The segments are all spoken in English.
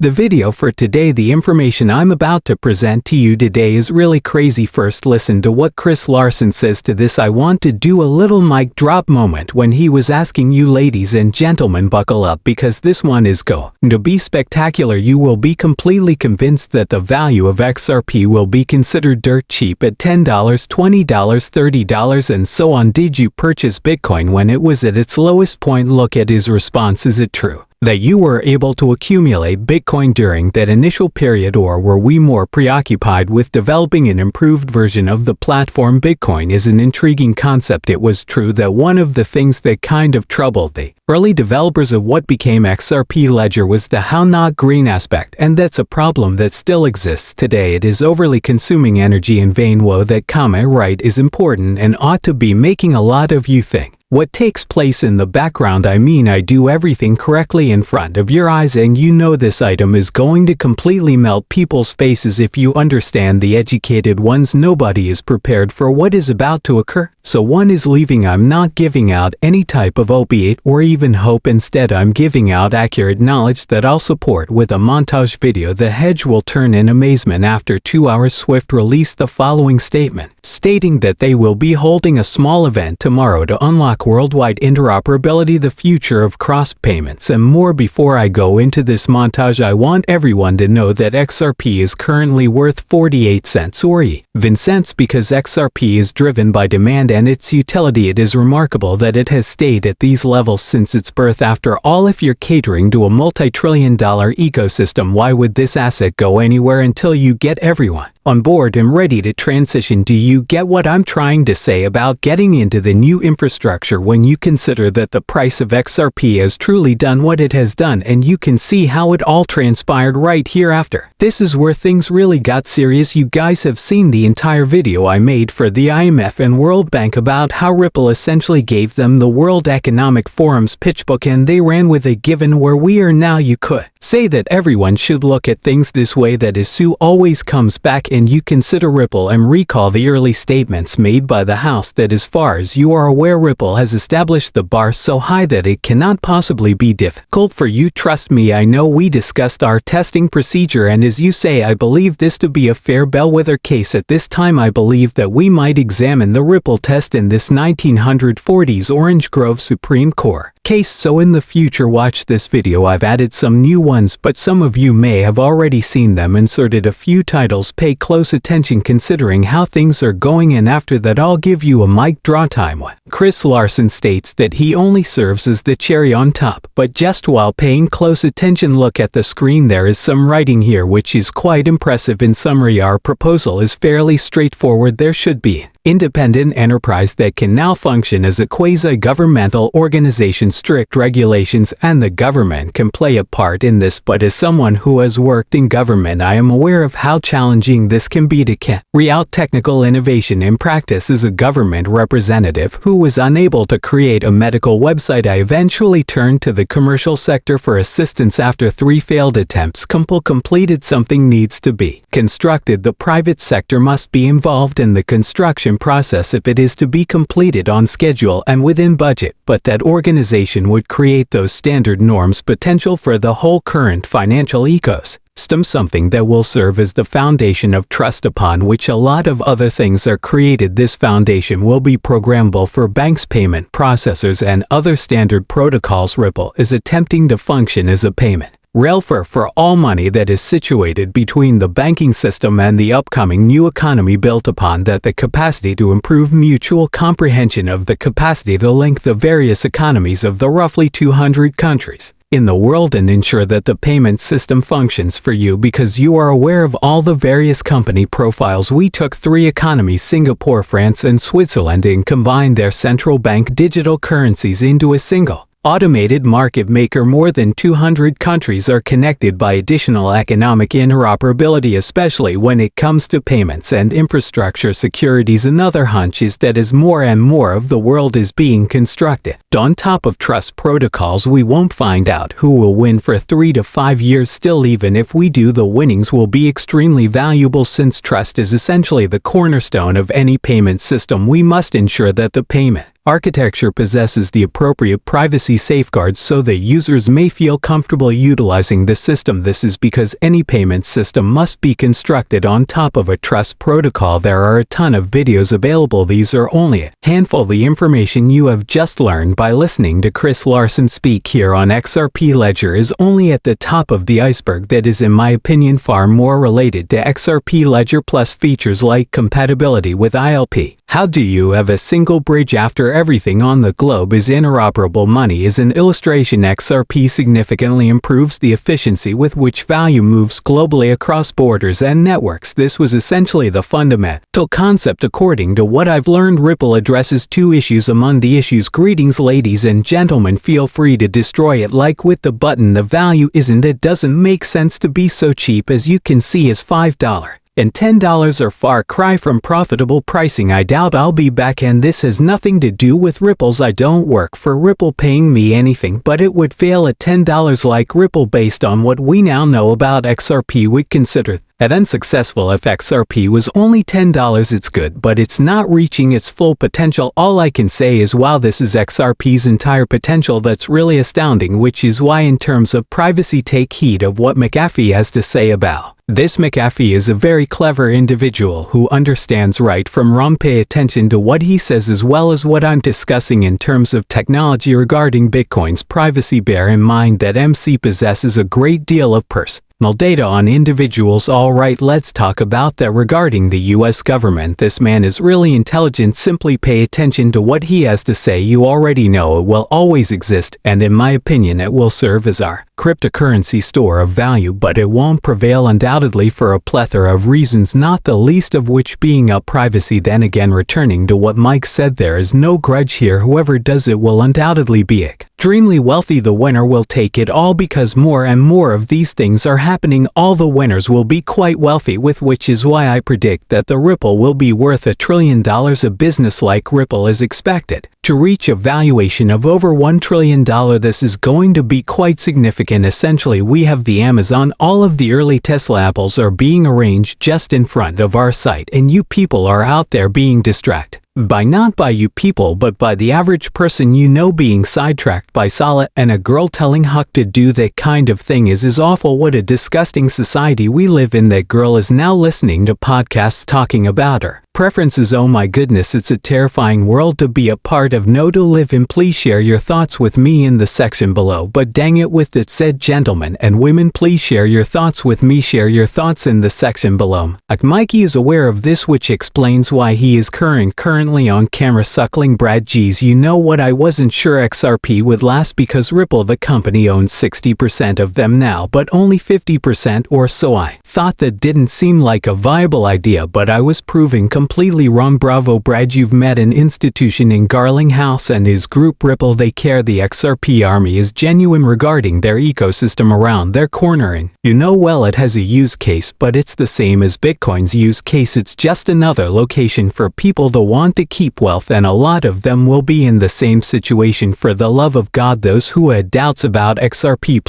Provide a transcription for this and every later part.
The video for today, the information I'm about to present to you today is really crazy. First, listen to what Chris Larsen says to this. I want to do a little mic drop moment when he was asking you, ladies and gentlemen, buckle up because this one is going to be spectacular. You will be completely convinced that the value of XRP will be considered dirt cheap at $10, $20, $30 and so on. Did you purchase Bitcoin when it was at its lowest point? Look at his response. Is it true that you were able to accumulate Bitcoin during that initial period, or were we more preoccupied with developing an improved version of the platform? Bitcoin is an intriguing concept. It was true that one of the things that kind of troubled the early developers of what became XRP Ledger was the how not green aspect, and that's a problem that still exists today. It is overly consuming energy in vain. Whoa, that comment right is important and ought to be making a lot of you think. What takes place in the background? I mean, I do everything correctly in front of your eyes, and you know this item is going to completely melt people's faces if you understand the educated ones. Nobody is prepared for what is about to occur, so one is leaving. I'm not giving out any type of opiate or even hope. Instead, I'm giving out accurate knowledge that I'll support with a montage video. The hedge will turn in amazement after 2 hours. Swift released the following statement, stating that they will be holding a small event tomorrow to unlock worldwide interoperability, the future of cross payments, and more. Before I go into this montage, I want everyone to know that XRP is currently worth 48 cents or even cents because XRP is driven by demand and its utility. It is remarkable that it has stayed at these levels since its birth. After all, if you're catering to a multi-trillion-dollar ecosystem, why would this asset go anywhere until you get everyone on board and ready to transition? Do you get what I'm trying to say about getting into the new infrastructure? When you consider that the price of XRP has truly done what it has done, and you can see how it all transpired right hereafter. This is where things really got serious. You guys have seen the entire video I made for the IMF and World Bank about how Ripple essentially gave them the World Economic Forum's pitchbook and they ran with it. Given where we are now, you could say that everyone should look at things this way. That is, Sue always comes back and you consider Ripple and recall the early statements made by the House that, as far as you are aware, Ripple has established the bar so high that it cannot possibly be difficult for you. Trust me, I know. We discussed our testing procedure, and as you say, I believe this to be a fair bellwether case. At this time, I believe that we might examine the Ripple test in this 1940s Orange Grove Supreme Court case. So in the future, watch this video. I've added some new ones, but some of you may have already seen them. Inserted a few titles. Pay close attention considering how things are going, and after that I'll give you a mic draw time. Chris Larsen states that he only serves as the cherry on top, but just while paying close attention, look at the screen. There is some writing here which is quite impressive. In summary, our proposal is fairly straightforward. There should be an independent enterprise that can now function as a quasi-governmental organization. Strict regulations and the government can play a part in this, but as someone who has worked in government, I am aware of how challenging this can be to carry out technical innovation in practice. As a government representative who was unable to create a medical website, I eventually turned to the commercial sector for assistance. After 3 failed attempts, completed. Something needs to be constructed. The private sector must be involved in the construction process if it is to be completed on schedule and within budget, but that organization would create those standard norms potential for the whole current financial ecosystem, something that will serve as the foundation of trust upon which a lot of other things are created. This foundation will be programmable for banks, payment processors, and other standard protocols. Ripple is attempting to function as a payment rail for all money that is situated between the banking system and the upcoming new economy, built upon that the capacity to improve mutual comprehension of the capacity to link the various economies of the roughly 200 countries in the world and ensure that the payment system functions for you. Because you are aware of all the various company profiles, we took 3 economies, Singapore, France, and Switzerland, and combined their central bank digital currencies into a single automated market maker. More than 200 countries are connected by additional economic interoperability, especially when it comes to payments and infrastructure securities. Another hunch is that as more and more of the world is being constructed on top of trust protocols, we won't find out who will win for 3 to 5 years. Still, even if we do, the winnings will be extremely valuable. Since trust is essentially the cornerstone of any payment system, we must ensure that the payment architecture possesses the appropriate privacy safeguards so that users may feel comfortable utilizing the system. This is because any payment system must be constructed on top of a trust protocol. There are a ton of videos available. These are only a handful of the information you have just learned by listening to Chris Larsen speak here on XRP. Ledger is only at the top of the iceberg that is, in my opinion, far more related to XRP Ledger Plus features like compatibility with ILP. How do you have a single bridge after everything on the globe is interoperable? Money is an illustration. XRP significantly improves the efficiency with which value moves globally across borders and networks. This was essentially the fundamental concept. According to what I've learned, Ripple addresses two issues among the issues. Greetings, ladies and gentlemen. Feel free to destroy it like with the button. The value isn't, it doesn't make sense to be so cheap. As you can see, is $5 and $10 are far cry from profitable pricing. I doubt I'll be back, and this has nothing to do with Ripple's. I don't work for Ripple paying me anything, but it would fail at $10 like Ripple. Based on what we now know about XRP, we consider that unsuccessful. If XRP was only $10, it's good, but it's not reaching its full potential. All I can say is, wow, this is XRP's entire potential. That's really astounding, which is why in terms of privacy, take heed of what McAfee has to say about this. McAfee is a very clever individual who understands right from wrong. Pay attention to what he says as well as what I'm discussing in terms of technology regarding Bitcoin's privacy. Bear in mind that MC possesses a great deal of personal data on individuals. Alright, let's talk about that. Regarding the US government, this man is really intelligent. Simply pay attention to what he has to say. You already know it will always exist, and in my opinion it will serve as our cryptocurrency store of value, but it won't prevail undoubtedly for a plethora of reasons, not the least of which being up privacy. Then again, returning to what Mike said, there is no grudge here. Whoever does it will undoubtedly be extremely wealthy. The winner will take it all because more and more of these things are happening. All the winners will be quite wealthy, with which is why I predict that the Ripple will be worth $1 trillion. A business like Ripple is expected to reach a valuation of over $1 trillion. This is going to be quite significant. Essentially, we have the Amazon. All of the early Tesla apples are being arranged just in front of our site, and you people are out there being distracted by, not by you people, but by the average person, you know, being sidetracked by Salah and a girl telling Huck to do that kind of thing is awful. What a disgusting society we live in. That girl is now listening to podcasts talking about her preferences. Oh my goodness, it's a terrifying world to be a part of. No, to live in. Please share your thoughts with me in the section below. But dang it, with that said, gentlemen and women, please share your thoughts with me. Share your thoughts in the section below. Mikey is aware of this, which explains why he is currently on camera suckling Brad. Geez, you know what, I wasn't sure XRP would last because Ripple, the company, owns 60% of them now, but only 50% or so. I thought that didn't seem like a viable idea, but I was proven completely wrong. Bravo, Brad, you've met an institution in Garlinghouse and his group Ripple. They care. The XRP army is genuine regarding their ecosystem around their corner, and you know, well, it has a use case, but it's the same as Bitcoin's use case. It's just another location for people that want to keep wealth, and a lot of them will be in the same situation. For the love of God, those who had doubts about XRP,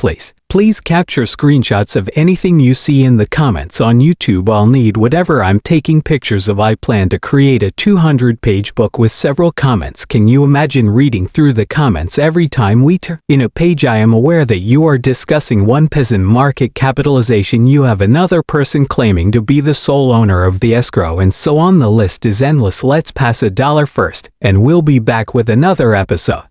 please capture screenshots of anything you see in the comments on YouTube. I'll need whatever I'm taking pictures of. I plan to create a 200-page book with several comments. Can you imagine reading through the comments every time we turn in a page? I am aware that you are discussing one peasant market capitalization, you have another person claiming to be the sole owner of the escrow, and so on. The list is endless. Let's pass $1 first, and we'll be back with another episode.